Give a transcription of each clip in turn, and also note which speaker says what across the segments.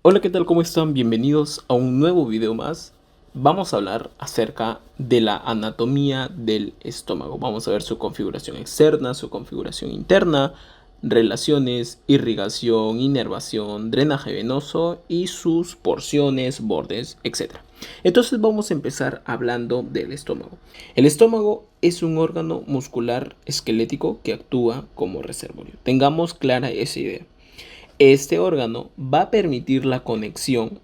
Speaker 1: Hola, ¿qué tal? ¿Cómo están? Bienvenidos a un nuevo video más. Vamos a hablar acerca de la anatomía del estómago. Vamos a ver su configuración externa, su configuración interna, relaciones, irrigación, inervación, drenaje venoso y sus porciones, bordes, etc. Entonces vamos a empezar hablando del estómago. El estómago es un órgano muscular esquelético que actúa como reservorio. Tengamos clara esa idea. Este órgano va a permitir la conexión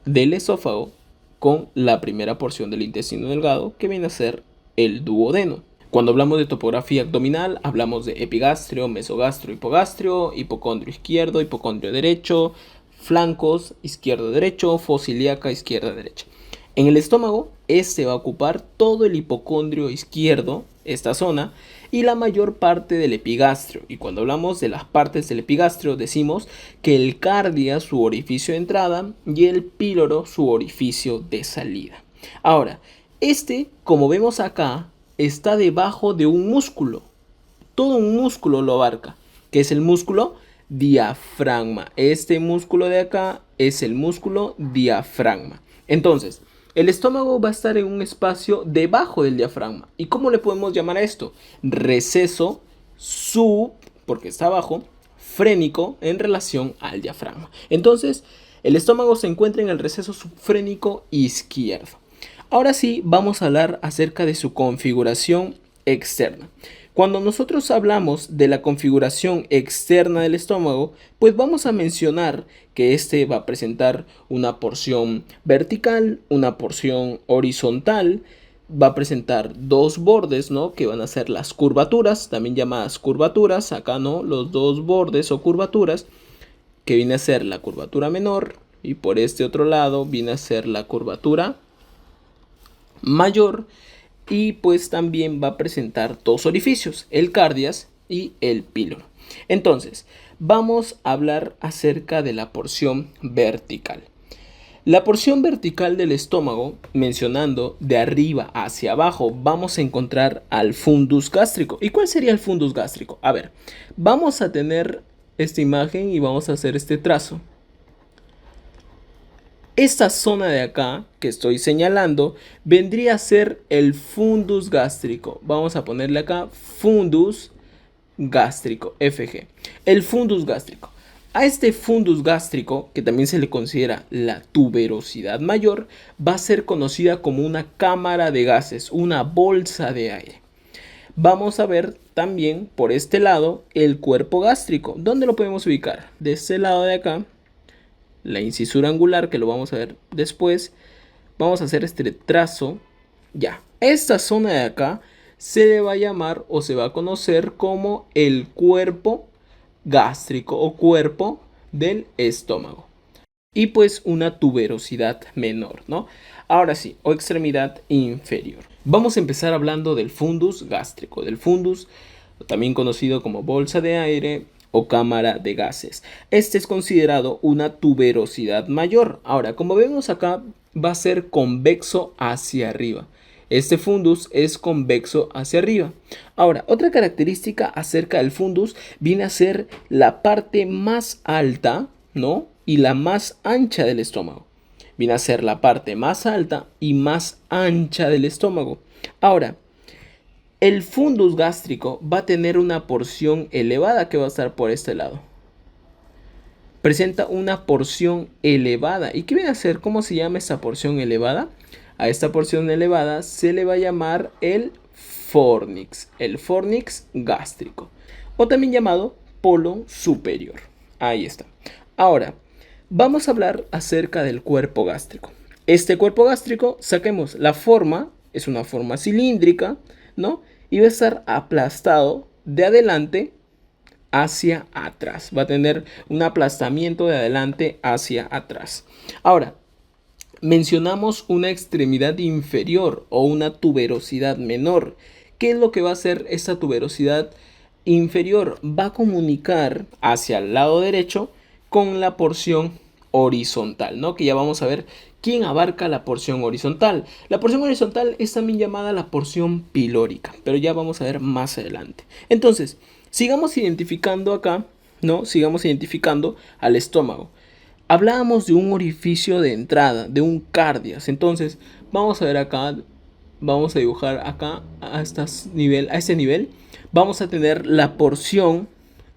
Speaker 1: del esófago con la primera porción del intestino delgado, que viene a ser el duodeno. Cuando hablamos de topografía abdominal, hablamos de epigastrio, mesogastrio, hipogastrio, hipocondrio izquierdo, hipocondrio derecho, flancos izquierdo-derecho, fosa ilíaca izquierda-derecha. En el estómago, este va a ocupar todo el hipocondrio izquierdo, esta zona, y la mayor parte del epigastrio. Y cuando hablamos de las partes del epigastrio, decimos que el cardia, su orificio de entrada, y el píloro, su orificio de salida. Ahora, como vemos acá, está debajo de un músculo. Todo un músculo lo abarca, que es el músculo diafragma. Este músculo de acá es el músculo diafragma. Entonces, el estómago va a estar en un espacio debajo del diafragma. ¿Y cómo le podemos llamar a esto? Receso sub, porque está abajo, frénico en relación al diafragma. Entonces, el estómago se encuentra en el receso subfrénico izquierdo. Ahora sí, vamos a hablar acerca de su configuración externa. Cuando nosotros hablamos de la configuración externa del estómago, pues vamos a mencionar que este va a presentar una porción vertical, una porción horizontal, va a presentar dos bordes, ¿no? Que van a ser las curvaturas, también llamadas curvaturas, acá, ¿no? Los dos bordes o curvaturas, que viene a ser la curvatura menor, y por este otro lado viene a ser la curvatura mayor, y pues también va a presentar dos orificios, el cardias y el píloro. Entonces, vamos a hablar acerca de la porción vertical. La porción vertical del estómago, mencionando de arriba hacia abajo, vamos a encontrar al fundus gástrico. ¿Y cuál sería el fundus gástrico? A ver, vamos a tener esta imagen y vamos a hacer este trazo. Esta zona de acá que estoy señalando vendría a ser el fundus gástrico. Vamos a ponerle acá fundus gástrico, FG. El fundus gástrico. A este fundus gástrico, que también se le considera la tuberosidad mayor, va a ser conocida como una cámara de gases, una bolsa de aire. Vamos a ver también por este lado el cuerpo gástrico. ¿Dónde lo podemos ubicar? De este lado de acá, la incisura angular, que lo vamos a ver después. Vamos a hacer este trazo. Ya, esta zona de acá se le va a llamar o se va a conocer como el cuerpo gástrico o cuerpo del estómago. Y pues una tuberosidad menor, ¿no? Ahora sí, o extremidad inferior. Vamos a empezar hablando del fundus gástrico, del fundus, también conocido como bolsa de aire o cámara de gases. Este es considerado una tuberosidad mayor. Ahora, como vemos acá, va a ser convexo hacia arriba. Este fundus es convexo hacia arriba. Ahora, otra característica acerca del fundus viene a ser la parte más alta, ¿no? Y la más ancha del estómago. Viene a ser la parte más alta y más ancha del estómago. Ahora, el fundus gástrico va a tener una porción elevada que va a estar por este lado. Presenta una porción elevada. ¿Y qué viene a ser? ¿Cómo se llama esta porción elevada? A esta porción elevada se le va a llamar el fornix gástrico, o también llamado polo superior. Ahí está. Ahora, vamos a hablar acerca del cuerpo gástrico. Este cuerpo gástrico, saquemos la forma, es una forma cilíndrica, ¿no? Y va a estar aplastado de adelante hacia atrás. Va a tener un aplastamiento de adelante hacia atrás. Ahora, mencionamos una extremidad inferior o una tuberosidad menor. ¿Qué es lo que va a hacer esta tuberosidad inferior? Va a comunicar hacia el lado derecho con la porción horizontal, ¿no? Que ya vamos a ver quién abarca la porción horizontal. La porción horizontal es también llamada la porción pilórica, pero ya vamos a ver más adelante. Entonces, sigamos identificando acá, ¿no? Sigamos identificando al estómago. Hablábamos de un orificio de entrada, de un cardias. Entonces, vamos a ver acá, vamos a dibujar acá a este nivel. Vamos a tener la porción,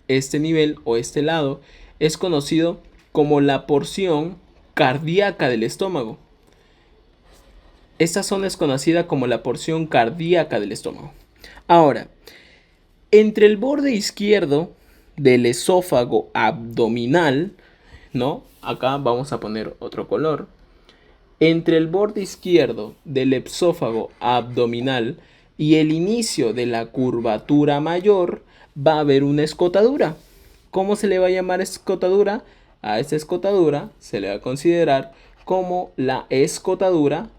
Speaker 1: este nivel o este lado, es conocido como la porción cardíaca del estómago. Esta zona es conocida como la porción cardíaca del estómago. Ahora, entre el borde izquierdo del esófago abdominal, ¿no? Acá vamos a poner otro color. Entre el borde izquierdo del esófago abdominal y el inicio de la curvatura mayor va a haber una escotadura. ¿Cómo se le va a llamar escotadura? A esta escotadura se le va a considerar como la escotadura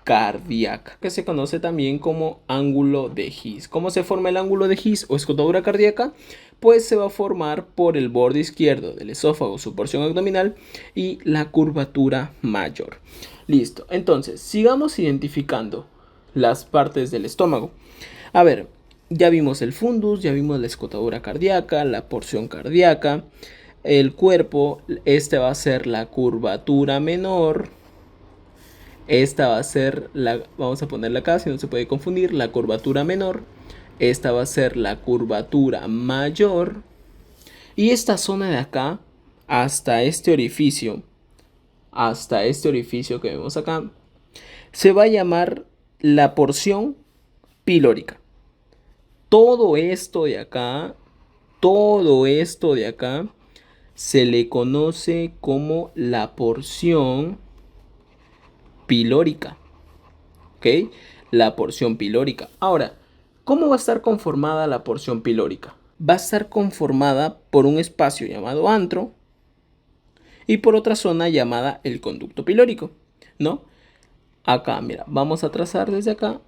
Speaker 1: cardíaca, que se conoce también como ángulo de His. ¿Cómo se forma el ángulo de His o escotadura cardíaca? Pues se va a formar por el borde izquierdo del esófago, su porción abdominal y la curvatura mayor. Listo, entonces sigamos identificando las partes del estómago. A ver, ya vimos el fundus, ya vimos la escotadura cardíaca, la porción cardíaca, el cuerpo, este va a ser la curvatura menor. Esta va a ser la, vamos a ponerla acá, si no se puede confundir, la curvatura menor. Esta va a ser la curvatura mayor. Y esta zona de acá, hasta este orificio que vemos acá, se va a llamar la porción pilórica. Todo esto de acá se le conoce como la porción pilórica. ¿Ok? La porción pilórica. Ahora, ¿cómo va a estar conformada la porción pilórica? Va a estar conformada por un espacio llamado antro y por otra zona llamada el conducto pilórico, ¿no? Acá, mira, vamos a trazar desde acá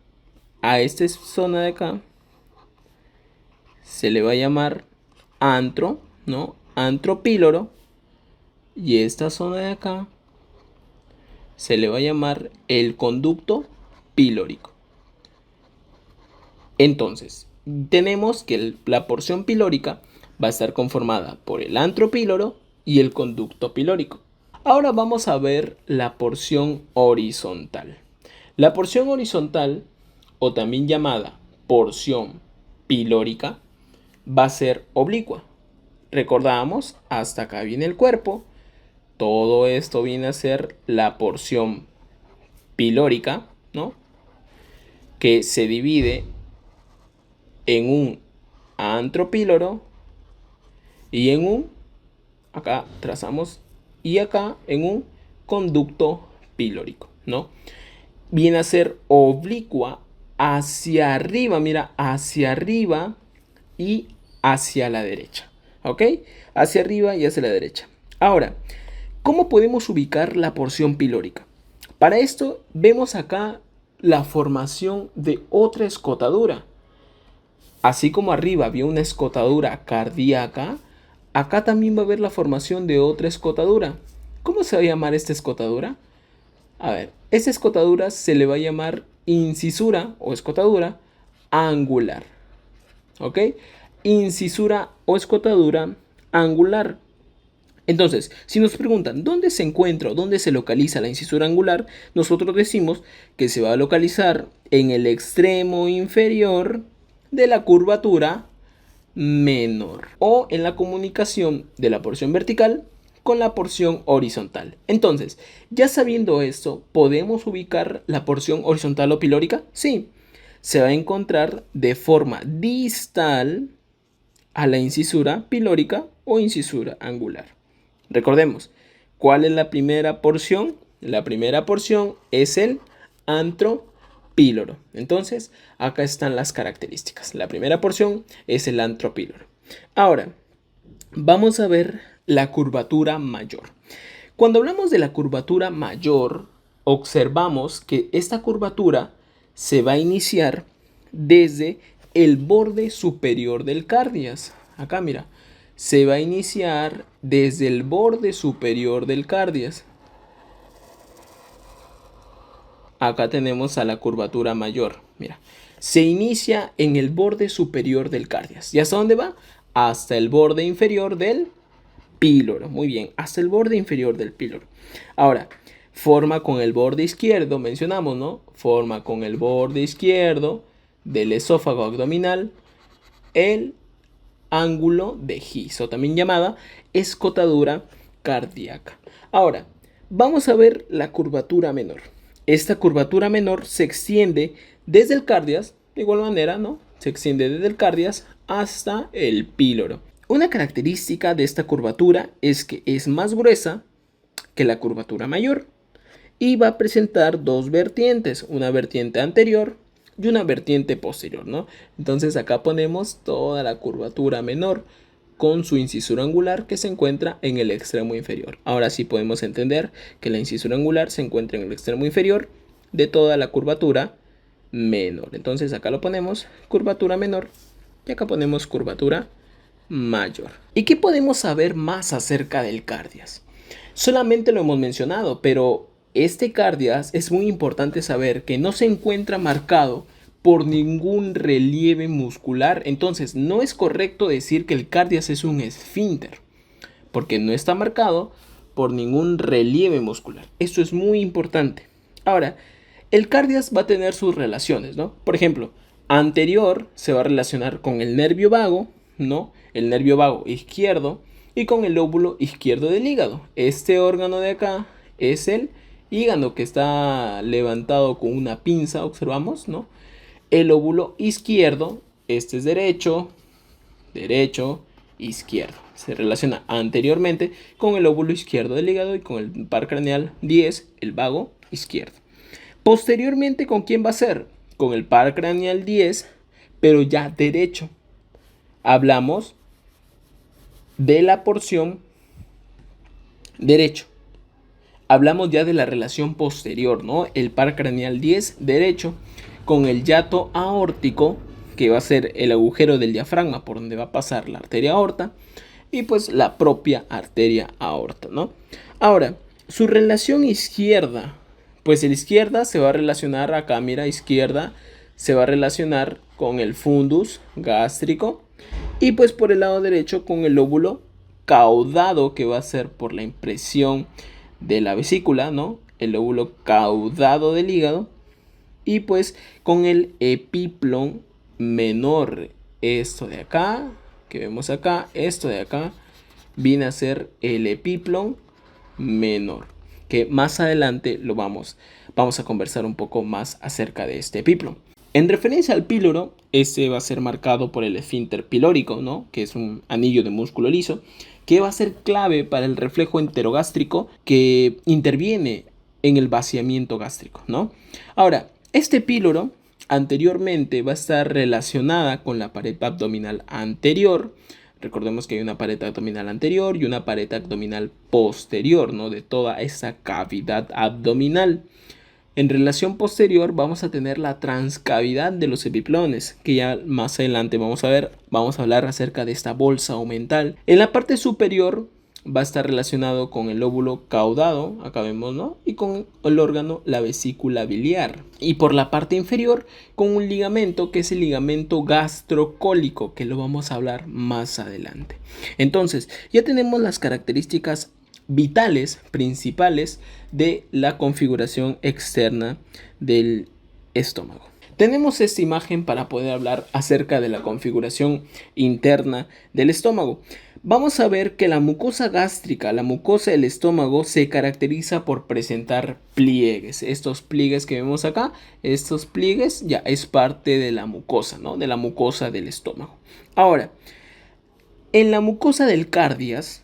Speaker 1: a esta zona de acá. Se le va a llamar antro, ¿no? Antro píloro. Y esta zona de acá se le va a llamar el conducto pilórico. Entonces, tenemos que la porción pilórica va a estar conformada por el antro píloro y el conducto pilórico. Ahora vamos a ver la porción horizontal. La porción horizontal, o también llamada porción pilórica, va a ser oblicua. Recordamos, hasta acá viene el cuerpo. Todo esto viene a ser la porción pilórica, ¿no? Que se divide en un antropíloro y en un, acá trazamos, y acá en un conducto pilórico, ¿no? Viene a ser oblicua hacia arriba, mira, hacia arriba y hacia la derecha, ¿ok? Hacia arriba y hacia la derecha. Ahora, ¿cómo podemos ubicar la porción pilórica? Para esto vemos acá la formación de otra escotadura. Así como arriba había una escotadura cardíaca, acá también va a haber la formación de otra escotadura. ¿Cómo se va a llamar esta escotadura? A ver, esta escotadura se le va a llamar incisura o escotadura angular. ¿Ok? Incisura o escotadura angular. Entonces, si nos preguntan dónde se encuentra o dónde se localiza la incisura angular, nosotros decimos que se va a localizar en el extremo inferior de la curvatura menor o en la comunicación de la porción vertical con la porción horizontal. Entonces, ya sabiendo esto, ¿podemos ubicar la porción horizontal o pilórica? Sí, se va a encontrar de forma distal a la incisura pilórica o incisura angular. Recordemos, ¿cuál es la primera porción? La primera porción es el antropíloro. Entonces, acá están las características. La primera porción es el antropíloro. Ahora, vamos a ver la curvatura mayor. Cuando hablamos de la curvatura mayor, observamos que esta curvatura se va a iniciar desde el borde superior del cardias. Acá, mira. Se va a iniciar desde el borde superior del cardias. Acá tenemos a la curvatura mayor. Mira, se inicia en el borde superior del cardias. ¿Y hasta dónde va? Hasta el borde inferior del píloro. Muy bien, hasta el borde inferior del píloro. Ahora, forma con el borde izquierdo, mencionamos, ¿no? Forma con el borde izquierdo del esófago abdominal el ángulo de His, o también llamada escotadura cardíaca. Ahora, vamos a ver la curvatura menor. Esta curvatura menor se extiende desde el cardias, de igual manera, ¿no? Se extiende desde el cardias hasta el píloro. Una característica de esta curvatura es que es más gruesa que la curvatura mayor y va a presentar dos vertientes, una vertiente anterior y una vertiente posterior, ¿no? Entonces acá ponemos toda la curvatura menor con su incisura angular que se encuentra en el extremo inferior. Ahora sí podemos entender que la incisura angular se encuentra en el extremo inferior de toda la curvatura menor. Entonces acá lo ponemos curvatura menor y acá ponemos curvatura mayor. ¿Y qué podemos saber más acerca del cardias? Solamente lo hemos mencionado, pero este cardias es muy importante saber que no se encuentra marcado por ningún relieve muscular. Entonces no es correcto decir que el cardias es un esfínter, porque no está marcado por ningún relieve muscular. Esto es muy importante. Ahora, el cardias va a tener sus relaciones, ¿no? Por ejemplo, anterior se va a relacionar con el nervio vago, ¿no? El nervio vago izquierdo y con el lóbulo izquierdo del hígado. Este órgano de acá es el hígado que está levantado con una pinza, observamos, ¿no? El lóbulo izquierdo, este es derecho, derecho, izquierdo. Se relaciona anteriormente con el lóbulo izquierdo del hígado y con el par craneal 10, el vago izquierdo. Posteriormente, ¿con quién va a ser? Con el par craneal 10, pero ya derecho. Hablamos de la porción derecho. Hablamos ya de la relación posterior, ¿no? El par craneal 10 derecho con el hiato aórtico, que va a ser el agujero del diafragma por donde va a pasar la arteria aorta, y pues la propia arteria aorta, ¿no? Ahora, su relación izquierda, pues el izquierda se va a relacionar acá, mira, izquierda se va a relacionar con el fundus gástrico y pues por el lado derecho con el lóbulo caudado, que va a ser por la impresión de la vesícula, ¿no? El lóbulo caudado del hígado y pues con el epiplón menor. Esto de acá, que vemos acá, esto de acá, viene a ser el epiplón menor, que más adelante lo vamos a conversar un poco más acerca de este epiplón. En referencia al píloro, este va a ser marcado por el esfínter pilórico, ¿no? Que es un anillo de músculo liso, que va a ser clave para el reflejo enterogástrico que interviene en el vaciamiento gástrico, ¿no? Ahora, este píloro anteriormente va a estar relacionada con la pared abdominal anterior. Recordemos que hay una pared abdominal anterior y una pared abdominal posterior, ¿no? De toda esa cavidad abdominal. En relación posterior vamos a tener la transcavidad de los epiplones, que ya más adelante vamos a hablar acerca de esta bolsa omental. En la parte superior va a estar relacionado con el lóbulo caudado, acá vemos, ¿no? Y con el órgano, la vesícula biliar. Y por la parte inferior, con un ligamento que es el ligamento gastrocólico, que lo vamos a hablar más adelante. Entonces, ya tenemos las características vitales, principales de la configuración externa del estómago. Tenemos esta imagen para poder hablar acerca de la configuración interna del estómago. Vamos a ver que la mucosa gástrica, la mucosa del estómago, se caracteriza por presentar pliegues. Estos pliegues que vemos acá, estos pliegues ya es parte de la mucosa, ¿no? De la mucosa del estómago. Ahora, en la mucosa del cardias,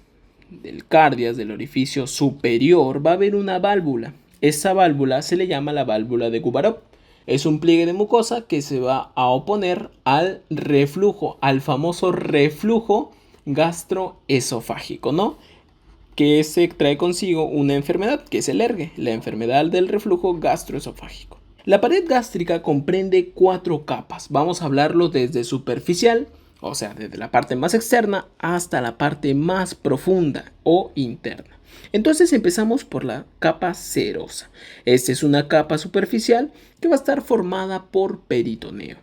Speaker 1: del orificio superior, va a haber una válvula. Esa válvula se le llama la válvula de Gubarov. Es un pliegue de mucosa que se va a oponer al reflujo, al famoso reflujo gastroesofágico, ¿no? Que se trae consigo una enfermedad, que es el ERGE, la enfermedad del reflujo gastroesofágico. La pared gástrica comprende 4 capas. Vamos a hablarlo desde superficial, o sea, desde la parte más externa hasta la parte más profunda o interna. Entonces empezamos por la capa serosa. Esta es una capa superficial que va a estar formada por peritoneo.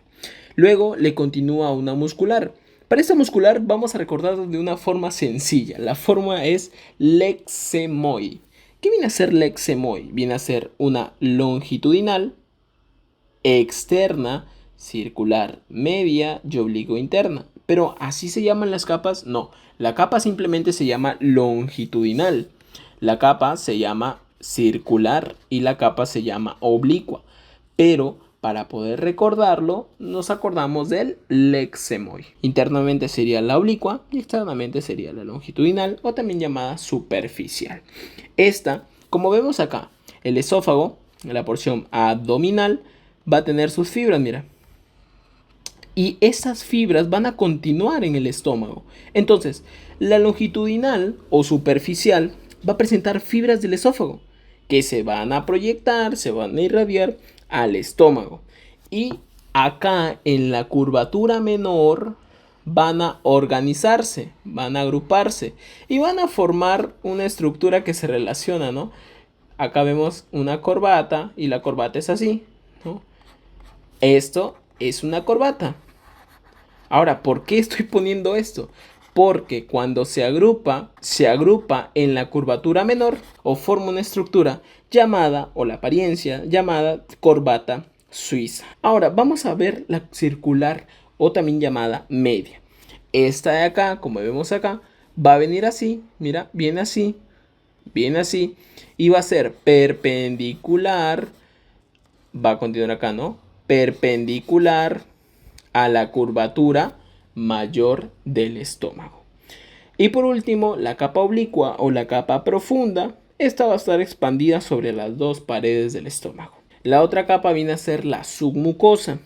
Speaker 1: Luego le continúa una muscular. Para esta muscular vamos a recordarlo de una forma sencilla. La forma es lexemoi. ¿Qué viene a ser lexemoi? Viene a ser una longitudinal, externa, circular, media y oblicuo interna. Pero ¿así se llaman las capas? No, la capa simplemente se llama longitudinal. La capa se llama circular y la capa se llama oblicua. Pero para poder recordarlo, nos acordamos del lexemoi. Internamente sería la oblicua y externamente sería la longitudinal o también llamada superficial. Esta, como vemos acá, el esófago, la porción abdominal, va a tener sus fibras, mira. Y esas fibras van a continuar en el estómago. Entonces, la longitudinal o superficial va a presentar fibras del esófago que se van a proyectar, se van a irradiar al estómago. Y acá en la curvatura menor van a organizarse, van a agruparse y van a formar una estructura que se relaciona, ¿no? Acá vemos una corbata y la corbata es así, ¿no? Esto es una corbata. Ahora, ¿por qué estoy poniendo esto? Porque cuando se agrupa en la curvatura menor o forma una estructura llamada, o la apariencia llamada corbata suiza. Ahora, vamos a ver la circular o también llamada media. Esta de acá, como vemos acá, va a venir así, mira, viene así, y va a ser perpendicular, va a continuar acá, ¿no? Perpendicular a la curvatura mayor del estómago. Y por último, la capa oblicua o la capa profunda, esta va a estar expandida sobre las dos paredes del estómago. La otra capa viene a ser la submucosa.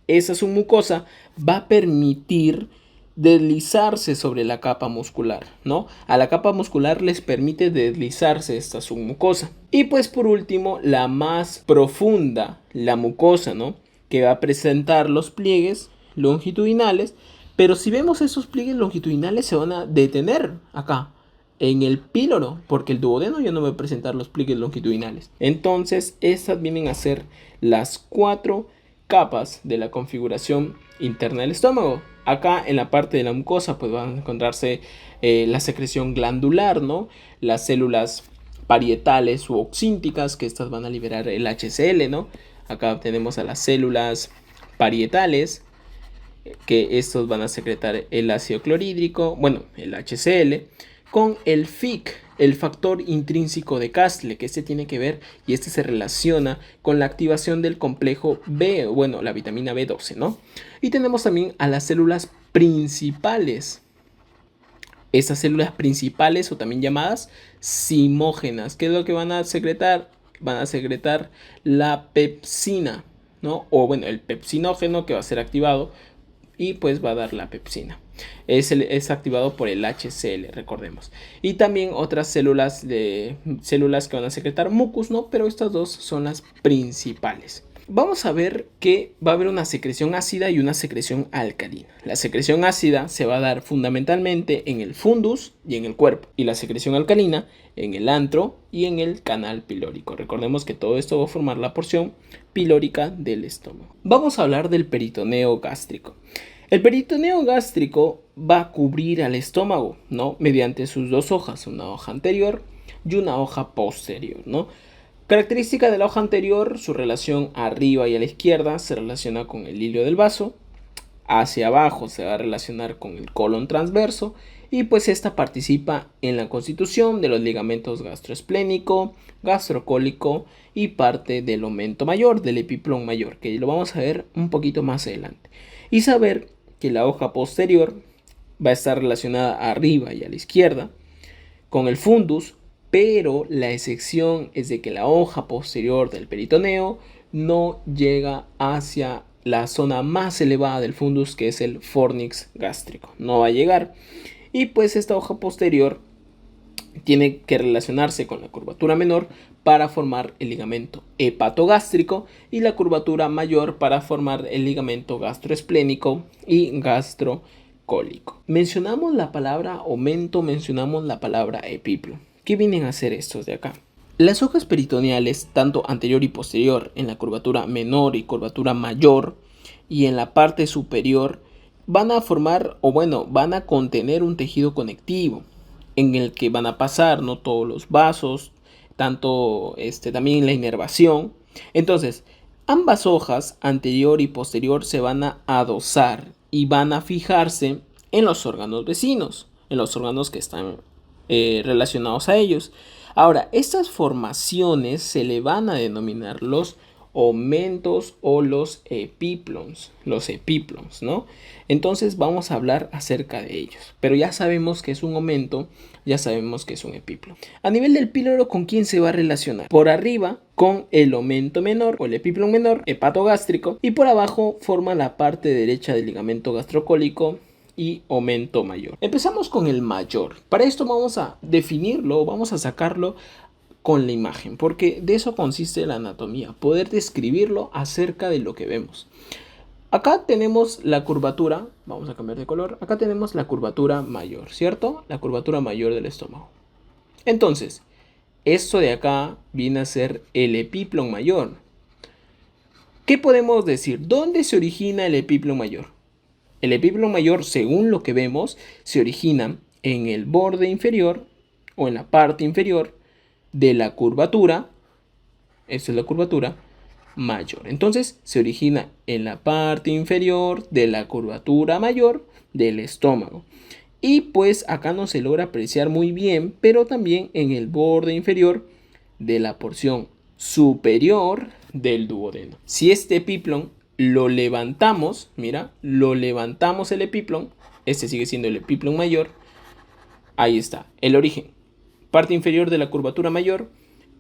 Speaker 1: Esa submucosa va a permitir deslizarse sobre la capa muscular, ¿no? A la capa muscular les permite deslizarse esta submucosa. Y pues por último, la más profunda, la mucosa, ¿no? Que va a presentar los pliegues longitudinales, pero si vemos esos pliegues longitudinales se van a detener acá en el píloro, porque el duodeno ya no va a presentar los pliegues longitudinales. Entonces estas vienen a ser las 4 capas de la configuración interna del estómago. Acá en la parte de la mucosa pues van a encontrarse la secreción glandular, ¿no? Las células parietales u oxínticas, que estas van a liberar el HCl, ¿no? Acá tenemos a las células parietales, que estos van a secretar el ácido clorhídrico, bueno, el HCl, con el FIC, el factor intrínseco de Castle, que este tiene que ver y este se relaciona con la activación del complejo B, bueno, la vitamina B12, ¿no? Y tenemos también a las células principales. Estas células principales, o también llamadas simógenas, ¿qué es lo que van a secretar? Van a secretar la pepsina, ¿no? O bueno, el pepsinógeno que va a ser activado y pues va a dar la pepsina. Es activado por el HCl, recordemos. Y también otras células que van a secretar mucus, ¿no? Pero estas dos son las principales. Vamos a ver que va a haber una secreción ácida y una secreción alcalina. La secreción ácida se va a dar fundamentalmente en el fundus y en el cuerpo. Y la secreción alcalina en el antro y en el canal pilórico. Recordemos que todo esto va a formar la porción pilórica del estómago. Vamos a hablar del peritoneo gástrico. El peritoneo gástrico va a cubrir al estómago, ¿no? Mediante sus dos hojas, una hoja anterior y una hoja posterior, ¿no? Característica de la hoja anterior, su relación arriba y a la izquierda se relaciona con el hilio del vaso, hacia abajo se va a relacionar con el colon transverso y pues esta participa en la constitución de los ligamentos gastroesplénico, gastrocólico y parte del omento mayor, del epiplón mayor, que lo vamos a ver un poquito más adelante. Y saber que la hoja posterior va a estar relacionada arriba y a la izquierda con el fundus, pero la excepción es de que la hoja posterior del peritoneo no llega hacia la zona más elevada del fundus, que es el fornix gástrico. No va a llegar. Y pues esta hoja posterior tiene que relacionarse con la curvatura menor para formar el ligamento hepatogástrico y la curvatura mayor para formar el ligamento gastroesplénico y gastrocólico. Mencionamos la palabra omento, mencionamos la palabra epiplo. ¿Qué vienen a hacer estos de acá? Las hojas peritoneales, tanto anterior y posterior, en la curvatura menor y curvatura mayor, y en la parte superior, van a formar, o bueno, van a contener un tejido conectivo en el que van a pasar, ¿no?, todos los vasos, tanto también la inervación. Entonces, ambas hojas, anterior y posterior, se van a adosar y van a fijarse en los órganos vecinos, en los órganos que están relacionados a ellos. Ahora, estas formaciones se le van a denominar los omentos o los epíplons, ¿no? Entonces vamos a hablar acerca de ellos, pero ya sabemos que es un omento, ya sabemos que es un epiplon. A nivel del píloro, ¿con quién se va a relacionar? Por arriba con el omento menor o el epiplon menor, hepatogástrico, y por abajo forma la parte derecha del ligamento gastrocólico y omento mayor. Empezamos con el mayor. Para esto vamos a definirlo, vamos a sacarlo con la imagen, porque de eso consiste la anatomía, poder describirlo acerca de lo que vemos. Acá tenemos la curvatura, vamos a cambiar de color, acá tenemos la curvatura mayor, ¿cierto? La curvatura mayor del estómago. Entonces, esto de acá viene a ser el epiplon mayor. ¿Qué podemos decir? ¿Dónde se origina el epiplon mayor? El epiplon mayor, según lo que vemos, se origina en el borde inferior o en la parte inferior de la curvatura. Esta es la curvatura mayor. Entonces se origina en la parte inferior de la curvatura mayor del estómago. Y pues acá no se logra apreciar muy bien, pero también en el borde inferior de la porción superior del duodeno. Si este epiplon lo levantamos, mira, lo levantamos el epiplon, este sigue siendo el epiplon mayor. Ahí está, el origen. Parte inferior de la curvatura mayor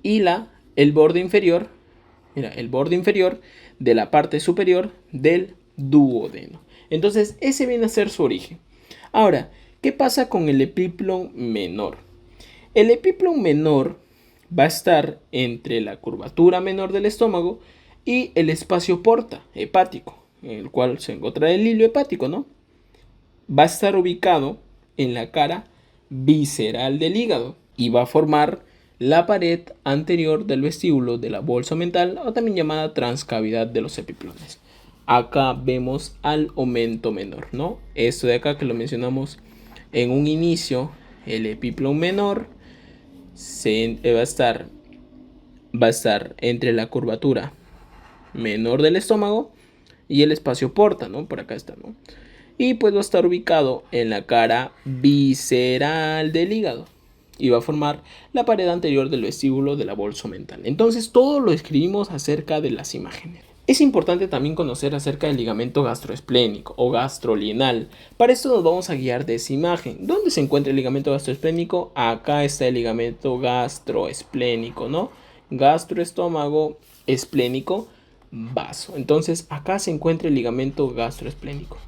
Speaker 1: y el borde inferior, mira, el borde inferior de la parte superior del duodeno. Entonces, ese viene a ser su origen. Ahora, ¿qué pasa con el epiplon menor? El epiplon menor va a estar entre la curvatura menor del estómago y el espacio porta hepático, en el cual se encuentra el hilo hepático, ¿no? Va a estar ubicado en la cara visceral del hígado y va a formar la pared anterior del vestíbulo de la bolsa mental, o también llamada transcavidad de los epiplones. Acá vemos al omento menor, ¿no? Esto de acá que lo mencionamos en un inicio, el epiplon menor va a estar entre la curvatura menor del estómago y el espacio porta, ¿no? Por acá está, ¿no? Y pues va a estar ubicado en la cara visceral del hígado y va a formar la pared anterior del vestíbulo de la bolsa mental. Entonces todo lo escribimos acerca de las imágenes. Es importante también conocer acerca del ligamento gastroesplénico o gastrolinal. Para esto nos vamos a guiar de esa imagen. ¿Dónde se encuentra el ligamento gastroesplénico? Acá está el ligamento gastroesplénico, ¿no? Gastroestómago, esplénico, vaso. Entonces acá se encuentra el ligamento gastroesplénico.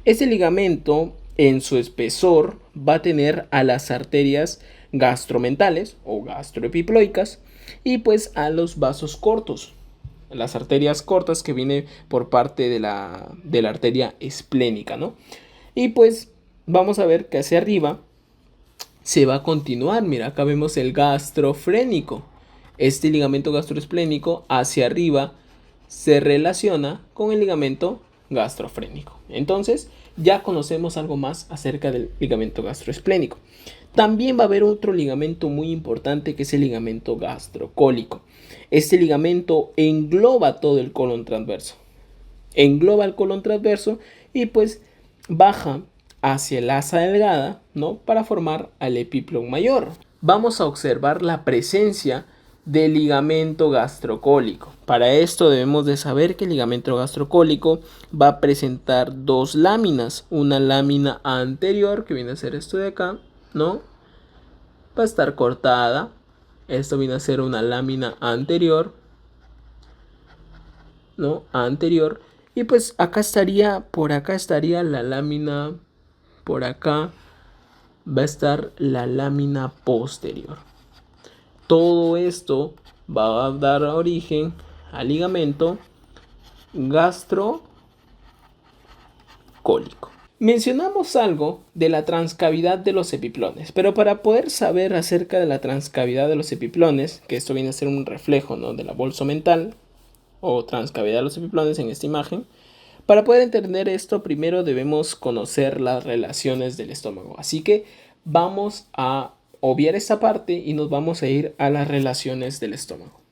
Speaker 1: Este ligamento, en su espesor, va a tener a las arterias gastromentales o gastroepiploicas y pues a los vasos cortos, las arterias cortas que vienen por parte de la arteria esplénica, ¿no? Y pues vamos a ver que hacia arriba se va a continuar. Mira, acá vemos el gastrofrénico. Este ligamento gastroesplénico hacia arriba se relaciona con el ligamento gastrofrénico. Entonces ya conocemos algo más acerca del ligamento gastroesplénico. También va a haber otro ligamento muy importante, que es el ligamento gastrocólico. Este ligamento engloba todo el colon transverso. Engloba el colon transverso y pues baja hacia el asa delgada, ¿no?, para formar al epiplon mayor. Vamos a observar la presencia del ligamento gastrocólico. Para esto debemos de saber que el ligamento gastrocólico va a presentar dos láminas. Una lámina anterior, que viene a ser esto de acá, ¿no? Va a estar cortada. Esto viene a ser una lámina anterior, ¿no? Anterior. Y pues acá estaría, por acá estaría la lámina, por acá va a estar la lámina posterior. Todo esto va a dar origen al ligamento gastrocólico. Mencionamos algo de la transcavidad de los epiplones, pero para poder saber acerca de la transcavidad de los epiplones, que esto viene a ser un reflejo, ¿no?, de la bolsa mental o transcavidad de los epiplones en esta imagen, Para poder entender esto, primero debemos conocer las relaciones del estómago. Así que vamos a obviar esta parte y nos vamos a ir a las relaciones del estómago.